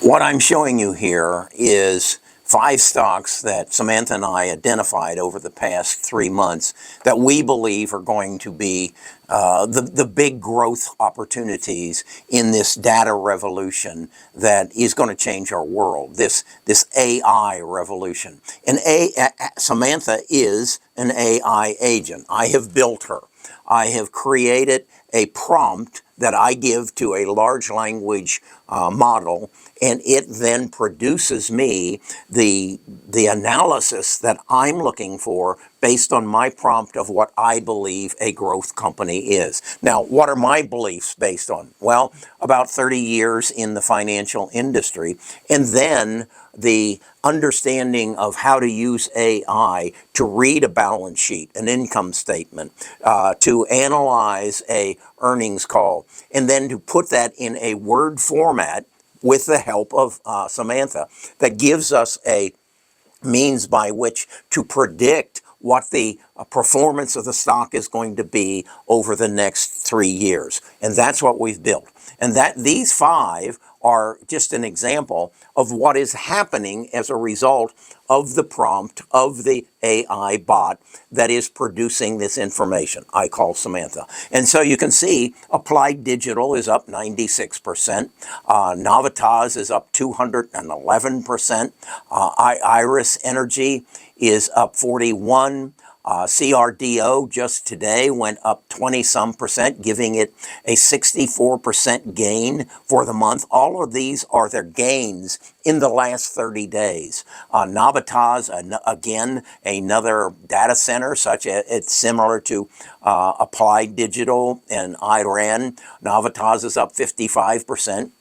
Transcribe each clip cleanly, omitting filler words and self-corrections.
What I'm showing you here is 5 stocks that Samantha and I identified over the past 3 months that we believe are going to be the big growth opportunities in this data revolution that is going to change our world, this AI revolution. And Samantha is an AI agent. I have built her. I have created a prompt that I give to a large language model, and it then produces me the analysis that I'm looking for based on my prompt of what I believe a growth company is. Now, what are my beliefs based on? Well, about 30 years in the financial industry, and then the understanding of how to use AI to read a balance sheet, an income statement, to analyze a earnings call, and then to put that in a Word format with the help of Samantha that gives us a means by which to predict what the performance of the stock is going to be over the next 3 years. And that's what we've built. And that these 5 are just an example of what is happening as a result of the prompt of the AI bot that is producing this information I call Samantha. And so you can see Applied Digital is up 96%, Navitas is up 211%, Iris Energy is up 41%. CRDO just today went up 20-some%, giving it a 64% gain for the month. All of these are their gains in the last 30 days. Navitas, again, another data center, such as it's similar to Applied Digital and Iran. Navitas is up 55%.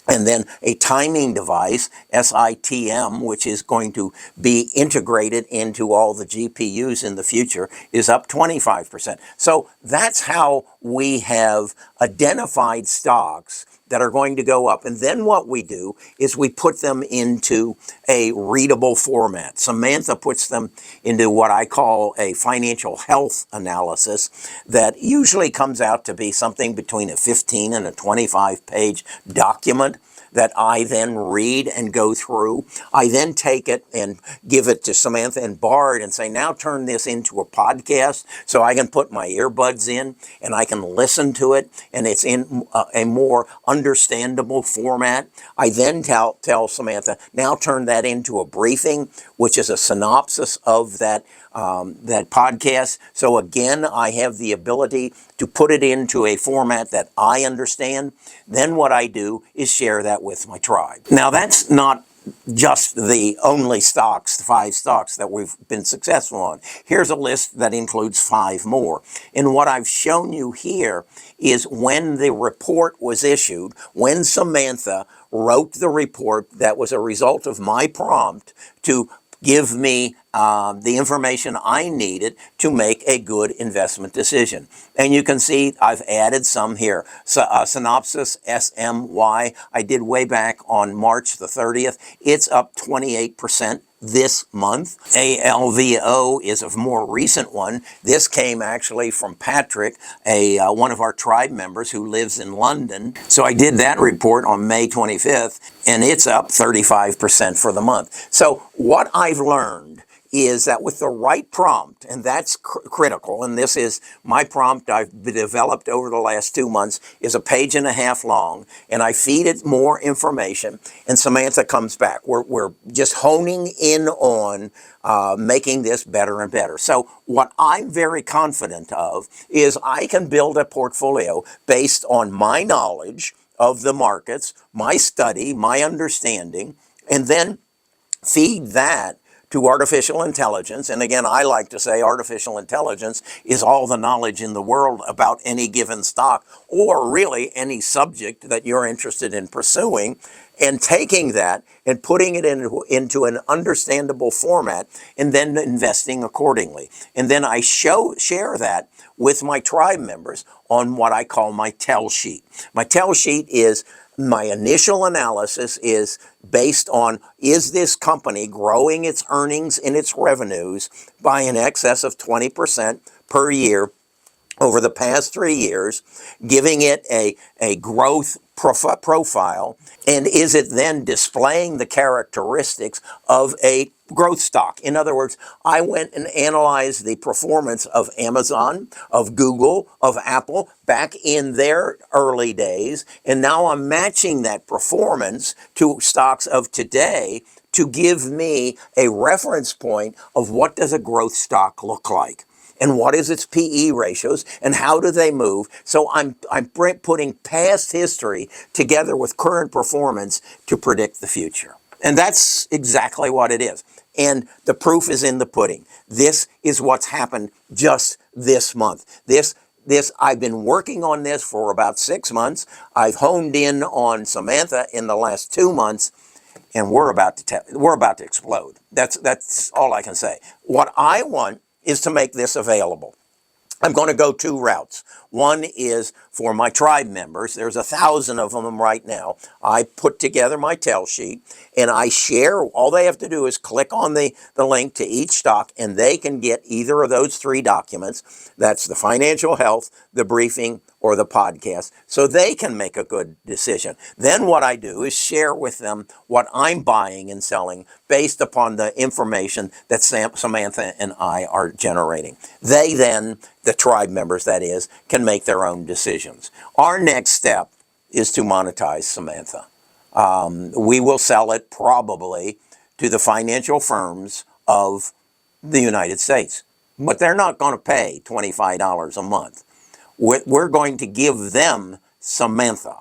And then a timing device, SITM, which is going to be integrated into all the GPUs in the future, is up 25%. So that's how we have identified stocks that are going to go up. And then what we do is we put them into a readable format. Samantha puts them into what I call a financial health analysis that usually comes out to be something between a 15 and a 25-page document that I then read and go through. I then take it and give it to Samantha and Bard and say, now turn this into a podcast so I can put my earbuds in and I can listen to it, and it's in a more understandable format. I then tell Samantha, now turn that into a briefing, which is a synopsis of that podcast. So again, I have the ability to put it into a format that I understand. Then what I do is share that with my tribe. Now, that's not just the only stocks, the 5 stocks that we've been successful on. Here's a list that includes 5 more. And what I've shown you here is when the report was issued, when Samantha wrote the report that was a result of my prompt to give me the information I needed to make a good investment decision. And you can see I've added some here. So, synopsis, SMY, I did way back on March the 30th. It's up 28% this month. ALVO is a more recent one. This came actually from Patrick, one of our tribe members who lives in London. So I did that report on May 25th, and it's up 35% for the month. So what I've learned is that with the right prompt, and that's critical, and this is my prompt I've developed over the last 2 months, is 1.5 pages long, and I feed it more information, and Samantha comes back. We're just honing in on making this better and better. So what I'm very confident of is I can build a portfolio based on my knowledge of the markets, my study, my understanding, and then feed that to artificial intelligence. And again, I like to say artificial intelligence is all the knowledge in the world about any given stock, or really any subject that you're interested in pursuing, and taking that and putting it into an understandable format and then investing accordingly. And then I share that with my tribe members on what I call my tell sheet. My tell sheet is my initial analysis is based on, is this company growing its earnings and its revenues by an excess of 20% per year over the past 3 years, giving it a growth profile, and is it then displaying the characteristics of a growth stock? In other words, I went and analyzed the performance of Amazon, of Google, of Apple back in their early days, and now I'm matching that performance to stocks of today to give me a reference point of what does a growth stock look like. And what is its PE ratios, and how do they move? So I'm putting past history together with current performance to predict the future. And that's exactly what it is. And the proof is in the pudding. This is what's happened just this month. I've been working on this for about 6 months. I've honed in on Samantha in the last 2 months, and we're about to explode. That's all I can say. What I want is to make this available. I'm going to go 2 routes. One is for my tribe members. There's 1,000 of them right now. I put together my tell sheet and I share. All they have to do is click on the link to each stock and they can get either of those 3 documents. That's the financial health, the briefing, or the podcast, so they can make a good decision. Then what I do is share with them what I'm buying and selling based upon the information that Samantha and I are generating. They then, the tribe members that is, can make their own decisions. Our next step is to monetize Samantha. We will sell it probably to the financial firms of the United States, but they're not going to pay $25 a month. We're going to give them Samantha.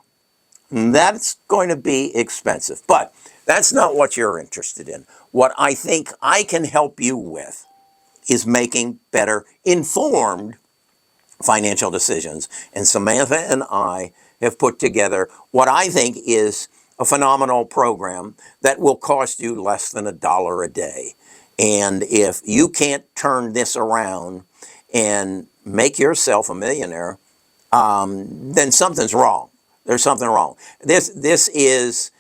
That's going to be expensive, but that's not what you're interested in. What I think I can help you with is making better informed financial decisions. And Samantha and I have put together what I think is a phenomenal program that will cost you less than $1 a day. And if you can't turn this around and make yourself a millionaire, then something's wrong. There's something wrong. This is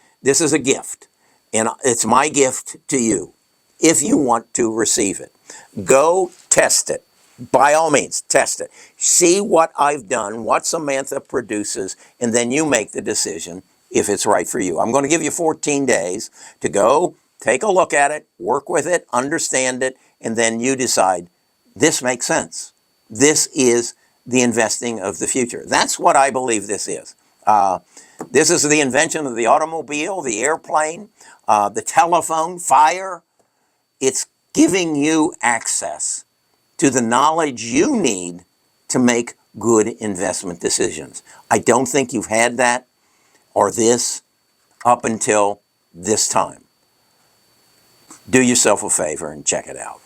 a gift, and it's my gift to you. If you want to receive it, go test it. By all means, test it. See what I've done, what Samantha produces, and then you make the decision if it's right for you. I'm going to give you 14 days to go take a look at it, work with it, understand it, and then you decide, this makes sense. This is the investing of the future. That's what I believe this is. This is the invention of the automobile, the airplane, the telephone, fire. It's giving you access to the knowledge you need to make good investment decisions. I don't think you've had that or this up until this time. Do yourself a favor and check it out.